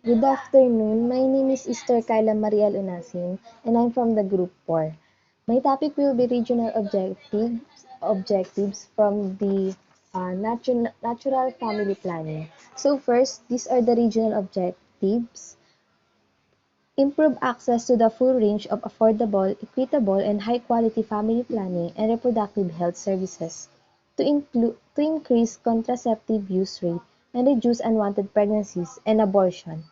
Good afternoon. My name is Esther Kyla Mariel Unasin, and I'm from the Group 4. My topic will be regional objectives from the natural family planning. So first, these are the regional objectives. Improve access to the full range of affordable, equitable, and high-quality family planning and reproductive health services. To increase contraceptive use rate and reduce unwanted pregnancies and abortion.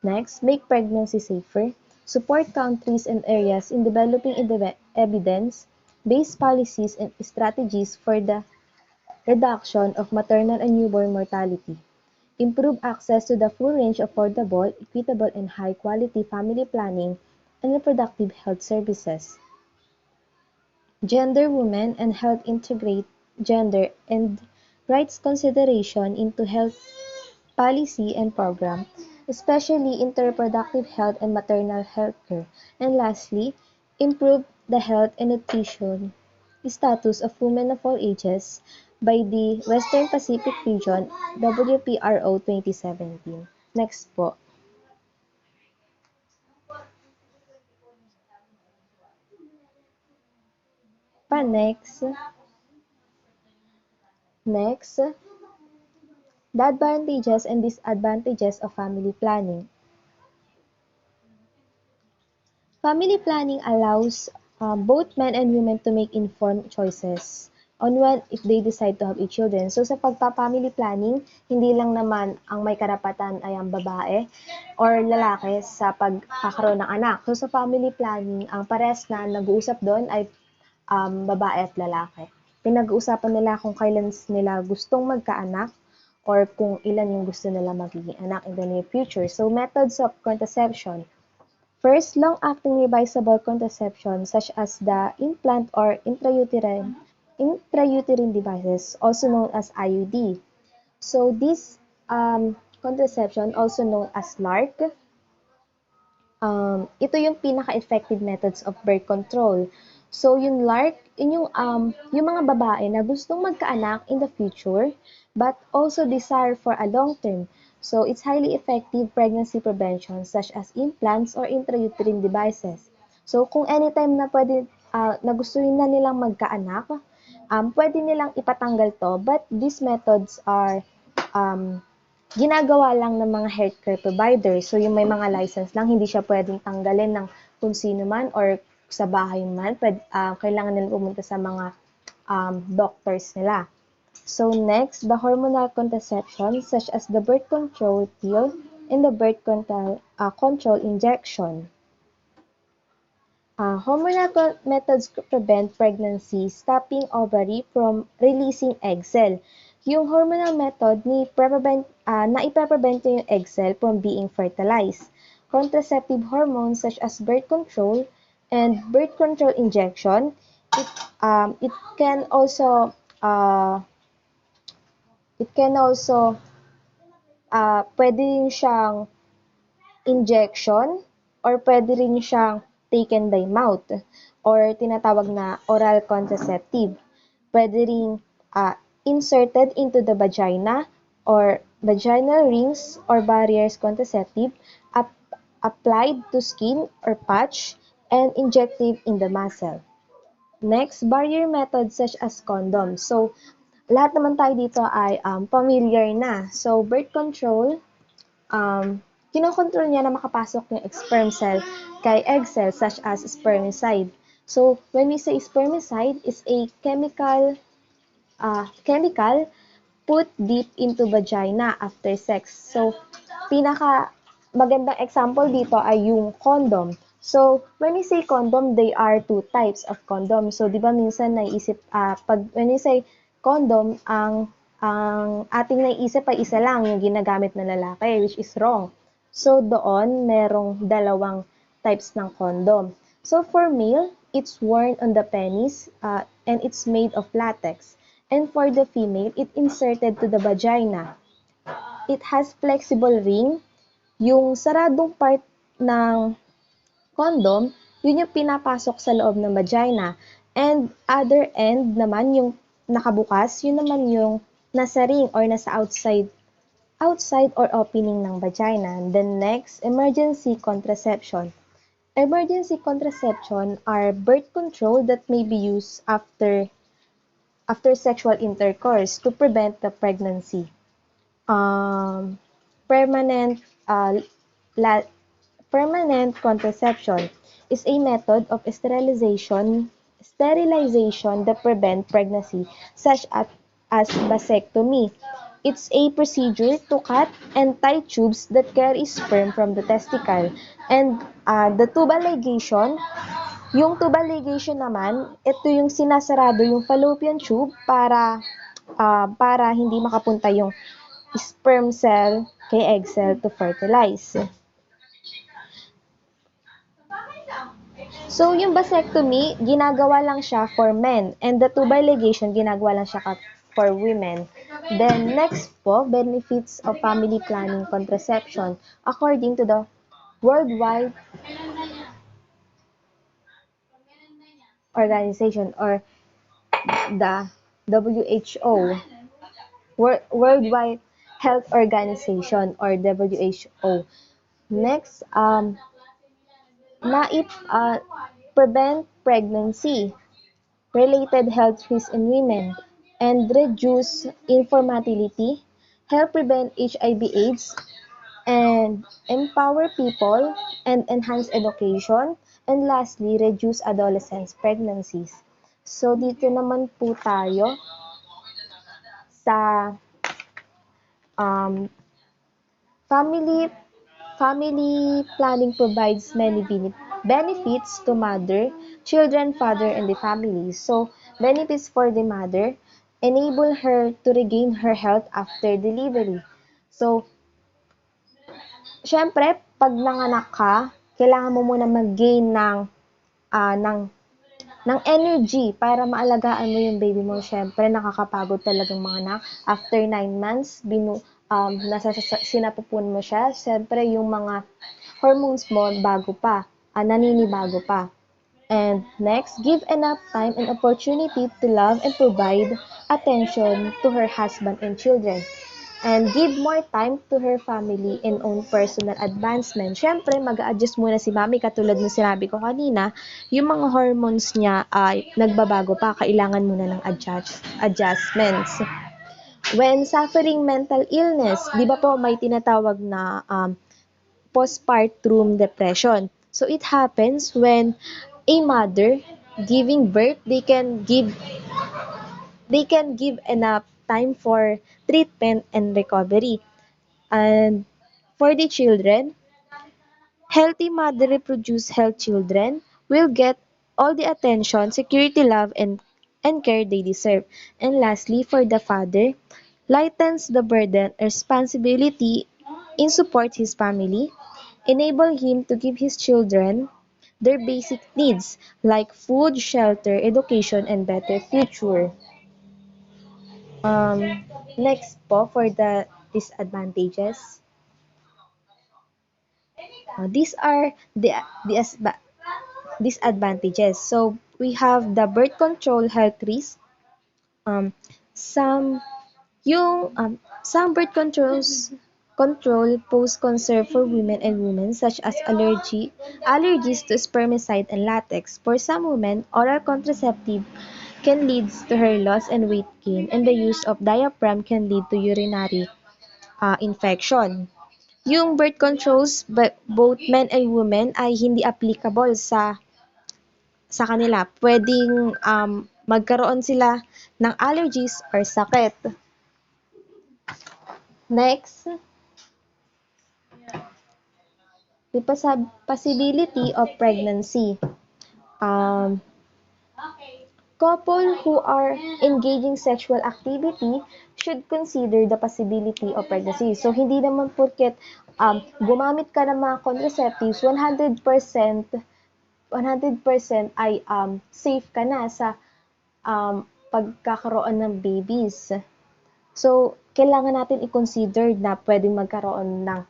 Next, make pregnancy safer. Support countries and areas in developing evidence-based policies and strategies for the reduction of maternal and newborn mortality. Improve access to the full range of affordable, equitable, and high-quality family planning and reproductive health services. Gender, women, and health integrate gender and rights consideration into health policy and program, especially into reproductive health and maternal health care. And lastly, improve the health and nutrition status of women of all ages by the Western Pacific Region WPRO 2017. Next po. Next, the advantages and disadvantages of family planning. Family planning allows both men and women to make informed choices on when if they decide to have a children. So sa pagpa-family planning, hindi lang naman ang may karapatan ay ang babae or lalaki sa pagkakaroon ng anak. So sa family planning, ang pares na nag-uusap doon ay babae at lalaki. Pinag-uusapan nila kung kailan nila gustong magkaanak or kung ilan yung gusto nila magiging anak in the near future. So methods of contraception. First, long-acting reversible contraception such as the implant or intrauterine devices, also known as IUD. So this contraception, also known as LARC, ito yung pinaka-effective methods of birth control. So yung LARC, yung mga babae na gustong magkaanak in the future but also desire for a long term. So it's highly effective pregnancy prevention such as implants or intrauterine devices. So kung anytime na na gusto na nilang magkaanak, pwede nilang ipatanggal to, but these methods are um, ginagawa lang ng mga healthcare provider. So, yung may mga license lang, hindi siya pwedeng tanggalin ng kung sino man or sa bahay man. Kailangan nila pumunta sa mga doctors nila. So, next, the hormonal contraception such as the birth control pill and the birth control injection. Hormonal methods prevent pregnancy, stopping ovary from releasing egg cell. Yung hormonal method naipe-prevent yung egg cell from being fertilized. Contraceptive hormones such as birth control and birth control injection, it can also pwede rin siyang injection or pwede rin siyang taken by mouth or tinatawag na oral contraceptive. Pwede ring inserted into the vagina or vaginal rings or barriers contraceptive, applied to skin or patch, and injective in the muscle. Next, barrier methods such as condoms. So, lahat naman tayo dito ay familiar na. So, birth control, kinokontrol niya na makapasok yung sperm cell kay egg cell such as spermicide. So, when we say spermicide, is a chemical put deep into vagina after sex. So, pinaka magandang example dito ay yung condom. So, when we say condom, there are two types of condom. So, di ba minsan naiisip, when we say condom, ang ating naiisip ay isa lang, yung ginagamit ng lalaki, which is wrong. So, doon, merong dalawang types ng condom. So, for male, it's worn on the penis, and it's made of latex. And for the female, it inserted to the vagina. It has flexible ring. Yung saradong part ng condom, yun yung pinapasok sa loob ng vagina. And other end naman, yung nakabukas, yun naman yung nasa ring or nasa outside or opening ng vagina. Then next, emergency contraception. Emergency contraception are birth control that may be used after sexual intercourse to prevent the pregnancy. Um, permanent uh, la- Permanent contraception is a method of sterilization that prevent pregnancy, such as vasectomy. It's a procedure to cut and tie tubes that carry sperm from the testicle. And the tubal ligation, yung tubal ligation naman, ito yung sinasarado yung fallopian tube para hindi makapunta yung sperm cell kay egg cell to fertilize. So, yung vasectomy, ginagawa lang siya for men. And the tubal ligation, ginagawa lang siya for women. Then, next po, benefits of family planning contraception. According to the Worldwide Organization or the WHO, Worldwide Health Organization or WHO. Next, prevent pregnancy related health risks in women, and reduce infertility, help prevent HIV/AIDS, and empower people and enhance education, and lastly, reduce adolescent pregnancies. So, dito naman po tayo sa um, family family planning provides many benefits to mother, children, father, and the family. So, benefits for the mother, enable her to regain her health after delivery. So, syempre, pag nanganak ka, kailangan mo muna mag-gain ah, ng, ng energy para maalagaan mo yung baby mo. Syempre, nakakapagod talagang manganak. After 9 months, sinapupun mo siya. Syempre, yung mga hormones mo, bago pa, naninibago pa. And next, give enough time and opportunity to love and provide attention to her husband and children. And give more time to her family and own personal advancement. Siyempre, mag-a-adjust muna si mami katulad ng sinabi ko kanina, yung mga hormones niya ay nagbabago pa, kailangan muna ng adjustments. When suffering mental illness, di ba po may tinatawag na postpartum depression. So it happens when a mother giving birth, they can give enough time for treatment and recovery. And for the children, healthy mother reproduce healthy children will get all the attention, security, love, and care they deserve. And lastly, for the father, lightens the burden and responsibility in support his family, enable him to give his children their basic needs like food, shelter, education, and better future. Next po for the disadvantages. These are the disadvantages. So we have the birth control health risk. Um, some some birth control pose concern for women and women such as allergies to spermicide and latex. For some women, oral contraceptive can lead to hair loss and weight gain, and the use of diaphragm can lead to urinary infection. Yung birth controls both men and women ay hindi applicable sa kanila. Pwedeng magkaroon sila ng allergies or sakit. Next, the possibility of pregnancy. Um, Couple who are engaging sexual activity should consider the possibility of pregnancy. So, hindi naman porket gumamit ka ng mga contraceptives, 100% ay safe ka na sa pagkakaroon ng babies. So, kailangan natin i-consider na pwedeng magkaroon ng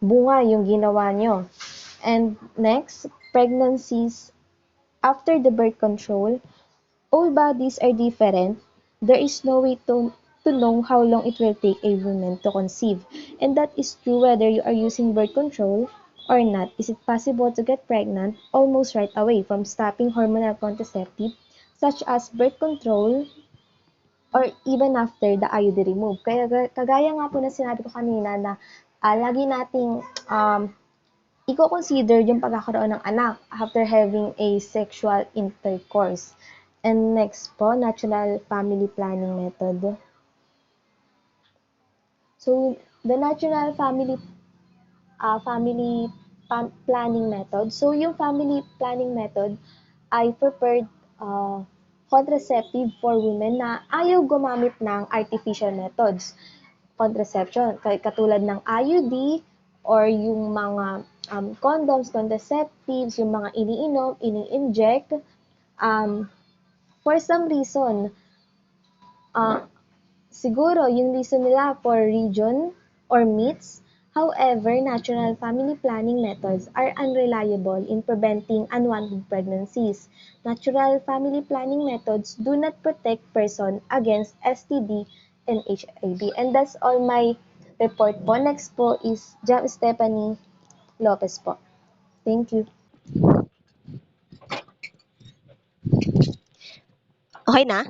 bunga yung ginawa nyo. And next, pregnancies after the birth control, all bodies are different. There is no way to to know how long it will take a woman to conceive. And that is true whether you are using birth control or not. Is it possible to get pregnant almost right away from stopping hormonal contraceptive such as birth control or even after the IUD remove? Kaya kagaya nga po na sinabi ko kanina na lagi nating i-consider yung pagkakaroon ng anak after having a sexual intercourse. And next po, natural family planning method. So, the natural family planning method. So, yung family planning method ay prepared contraceptive for women na ayaw gumamit ng artificial methods contraception, katulad ng IUD or yung mga condoms, contraceptives, yung mga iniinom, ini-inject. For some reason, uh, siguro yung reason nila for region or myths. However, natural family planning methods are unreliable in preventing unwanted pregnancies. Natural family planning methods do not protect person against STD and HIV. And that's all my report po. Next po is Stephanie Lopez po. Thank you. Okay na?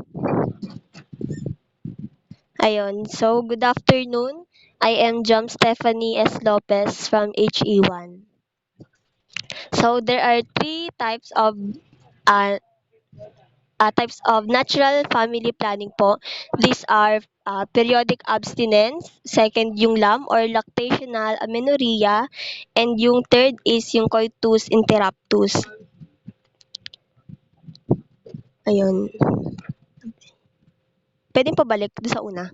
Ayun. So, good afternoon. I am Jam Stephanie S. Lopez from HE1. So, there are uh, types of natural family planning po. These are periodic abstinence, second yung LAM or lactational amenorrhea, and yung third is yung coitus interruptus. Ayun. Pwedeng pabalik doon sa una.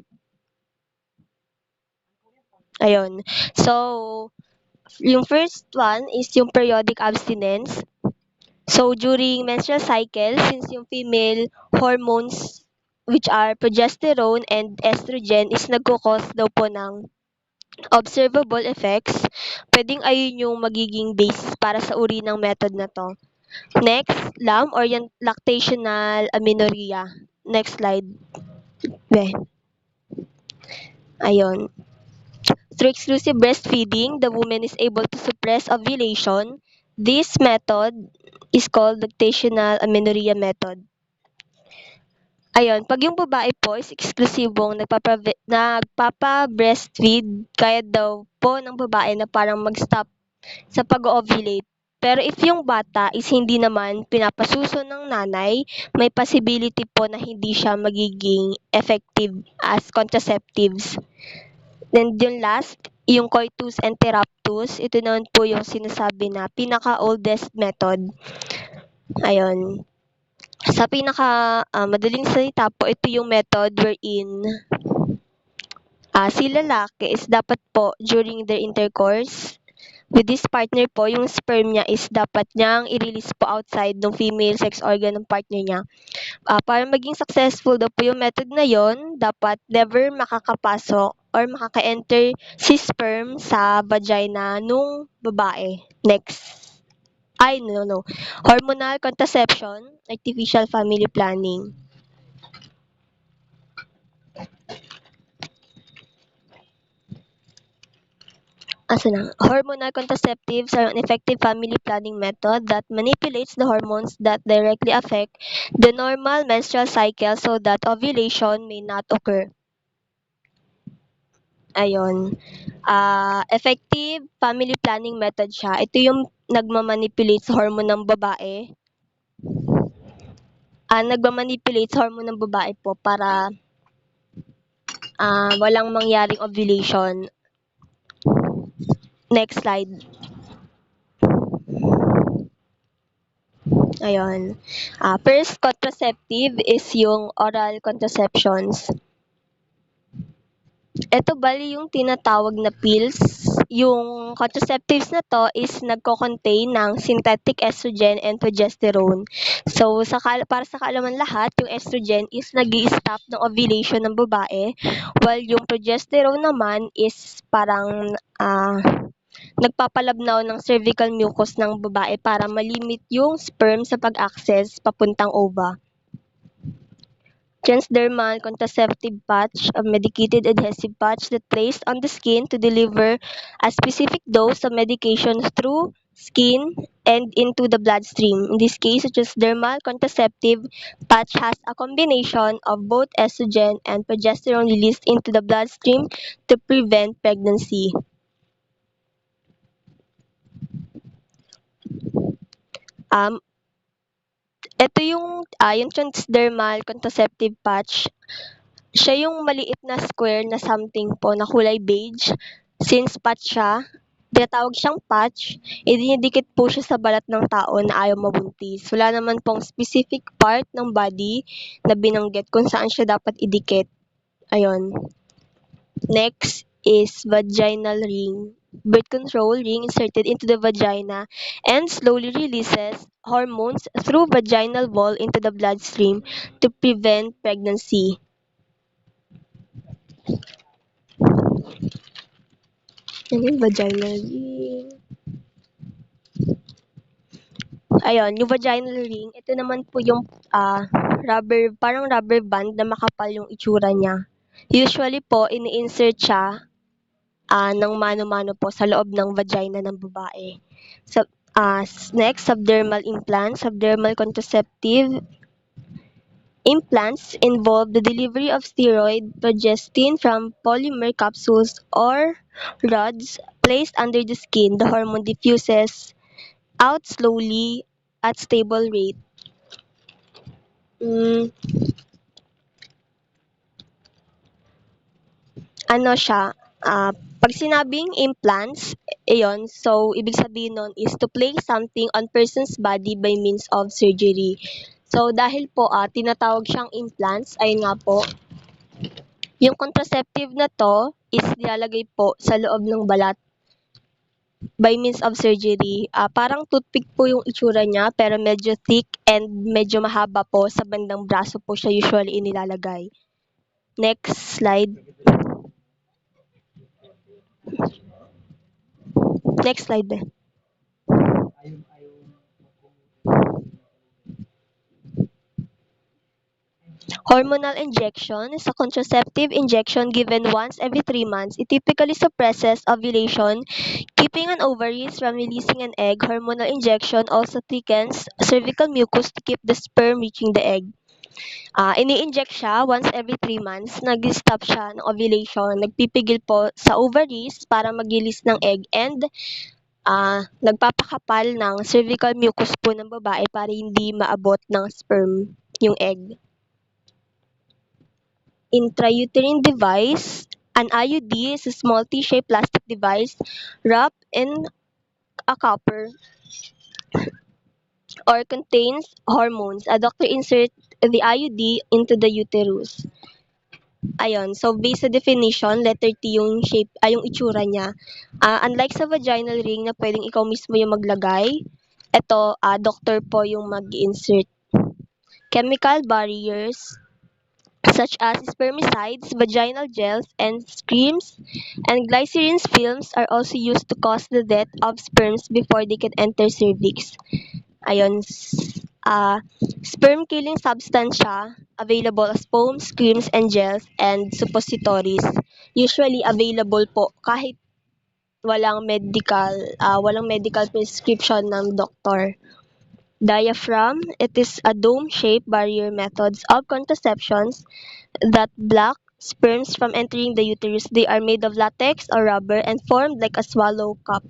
Ayun. So, yung first one is yung periodic abstinence. So, during menstrual cycle, since yung female hormones which are progesterone and estrogen is nagko-cause daw po ng observable effects, pwedeng ayun yung magiging basis para sa uri ng method na to. Next, LAM or yung lactational amenorrhea. Next slide. Be. Ayun. Through exclusive breastfeeding, the woman is able to suppress ovulation. This method is called lactational amenorrhea method. Ayun, 'pag yung babae po is eksklusibong nagpapa-breastfeed, kaya daw po ng babae na parang mag-stop sa pag-o-ovulate. Pero if yung bata is hindi naman pinapasuso ng nanay, may possibility po na hindi siya magiging effective as contraceptives. Then yung last, yung coitus interruptus, ito naman po yung sinasabi na pinaka-oldest method. Ayun. Sa madaling salita po, ito yung method wherein si lalaki is dapat po during their intercourse with this partner po, yung sperm niya is dapat niyang i-release po outside ng female sex organ ng partner niya. Para maging successful daw po yung method na yon, dapat never makakapasok or makaka-enter si sperm sa vagina nung babae. Next. No. Hormonal contraception, artificial family planning. Hormonal contraceptives are an effective family planning method that manipulates the hormones that directly affect the normal menstrual cycle so that ovulation may not occur. Ayun. Effective family planning method siya. Ito yung nagma-manipulate sa hormone ng babae. Nagma-manipulate sa hormone ng babae po para walang mangyaring ovulation. Next slide. Ayun. First contraceptive is yung oral contraceptions. Ito bali yung tinatawag na pills. Yung contraceptives na to is nagko-contain ng synthetic estrogen and progesterone. So, para sa kaalaman lahat, yung estrogen is nag-i-stop ng ovulation ng babae, while yung progesterone naman is parang nagpapalabnaw ng cervical mucus ng babae para malimit yung sperm sa pag-access papuntang ova. Transdermal contraceptive patch, a medicated adhesive patch that placed on the skin to deliver a specific dose of medication through skin and into the bloodstream. In this case, a transdermal contraceptive patch has a combination of both estrogen and progesterone released into the bloodstream to prevent pregnancy. Um, ito yung transdermal contraceptive patch. Siya yung maliit na square na something po na kulay beige. Since patch siya, tinatawag siyang patch, dinidikit po siya sa balat ng tao na ayaw mabuntis. Wala naman pong specific part ng body na binanggit kung saan siya dapat idikit. Ayun. Next is vaginal ring. Birth control ring inserted into the vagina and slowly releases hormones through vaginal wall into the bloodstream to prevent pregnancy. Ano yung vaginal ring? Ayun, yung vaginal ring, ito naman po yung parang rubber band na makapal yung itsura niya. Usually po, ini-insert siya ng mano-mano po sa loob ng vagina ng babae. Next, subdermal implants. Subdermal contraceptive implants involve the delivery of steroid progestin from polymer capsules or rods placed under the skin. The hormone diffuses out slowly at stable rate. Hmm, ano siya, 'pag sinabing implants, iyon, so ibig sabihin nun is to place something on person's body by means of surgery. So dahil po, tinatawag siyang implants, ayun nga po, yung contraceptive na 'to is nilalagay po sa loob ng balat by means of surgery. Parang toothpick po yung itsura niya pero medyo thick and medyo mahaba po, sa bandang braso po siya usually inilalagay. Next slide. Next slide be. Hormonal injection is a contraceptive injection given once every 3 months. It typically suppresses ovulation, keeping an ovaries from releasing an egg. Hormonal injection also thickens cervical mucus to keep the sperm reaching the egg. Ini-inject siya once every 3 months. Nag-stop siya ng ovulation. Nagpipigil po sa ovaries para mag-release ng egg and nagpapakapal ng cervical mucus po ng babae para hindi maabot ng sperm yung egg. Intrauterine device. An IUD is a small T-shaped plastic device wrapped in a copper or contains hormones. A doctor inserts the IUD into the uterus. Ayun, so based sa definition, letter T yung shape, yung itsura niya. Unlike sa vaginal ring na pwedeng ikaw mismo yung maglagay, ito, doctor po yung mag-insert. Chemical barriers such as spermicides, vaginal gels, and creams and glycerin films are also used to cause the death of sperms before they can enter cervix. Ayun, sperm killing substance siya, available as foams, creams, and gels, and suppositories. Usually available po kahit walang medical prescription ng doktor. Diaphragm, it is a dome-shaped barrier methods of contraceptions that block sperms from entering the uterus. They are made of latex or rubber and formed like a swallow cup.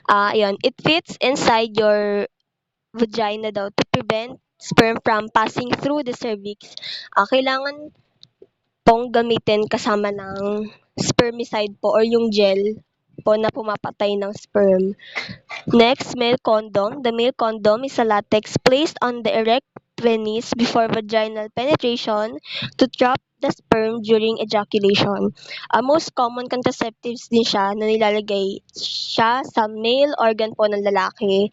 Ayun, it fits inside your vagina daw to prevent sperm from passing through the cervix. Kailangan pong gamitin kasama ng spermicide po or yung gel po na pumapatay ng sperm. Next, male condom. The male condom is a latex placed on the erect penis before vaginal penetration to trap the sperm during ejaculation. Most common contraceptives din siya na nilalagay siya sa male organ po ng lalaki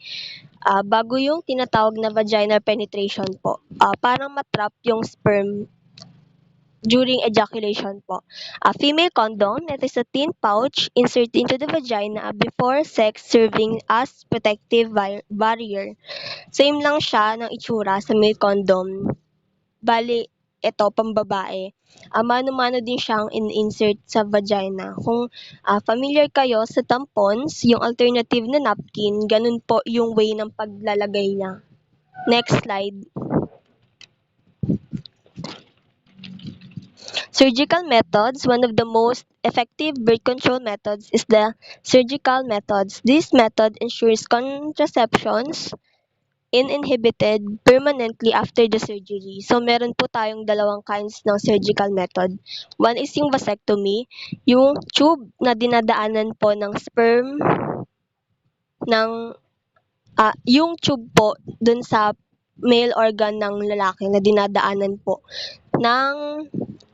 bago yung tinatawag na vaginal penetration po. Parang matrap yung sperm. during ejaculation po. A female condom, it is a thin pouch inserted into the vagina before sex serving as protective barrier. Same lang siya ng itsura sa male condom. Bali, ito pambabae. Mano-mano din siyang in-insert sa vagina. Kung familiar kayo sa tampons, yung alternative na napkin, ganun po yung way ng paglalagay niya. Next slide. Surgical methods. One of the most effective birth control methods is the surgical methods. This method ensures contraceptions uninhibited permanently after the surgery. So, meron po tayong dalawang kinds ng surgical method. One is yung vasectomy, yung tube na dinadaanan po ng sperm ng yung tube po dun sa male organ ng lalaki na dinadaanan po ng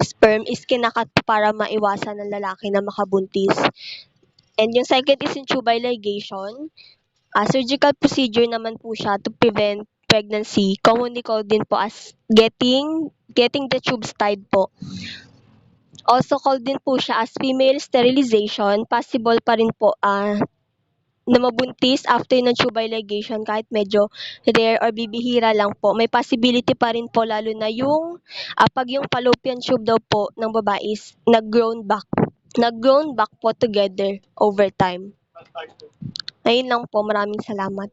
sperm is kinakat para maiwasan ng lalaki na makabuntis. And yung second is yung tubal ligation. Surgical procedure naman po siya to prevent pregnancy. Commonly called din po as getting the tubes tied po. Also called din po siya as female sterilization. Possible pa rin po na mabuntis after ng tubal ligation kahit medyo rare or bibihira lang po. May possibility pa rin po lalo na yung pag yung fallopian tube daw po ng babae is nag-grown back po together over time. Ayun lang po. Maraming salamat.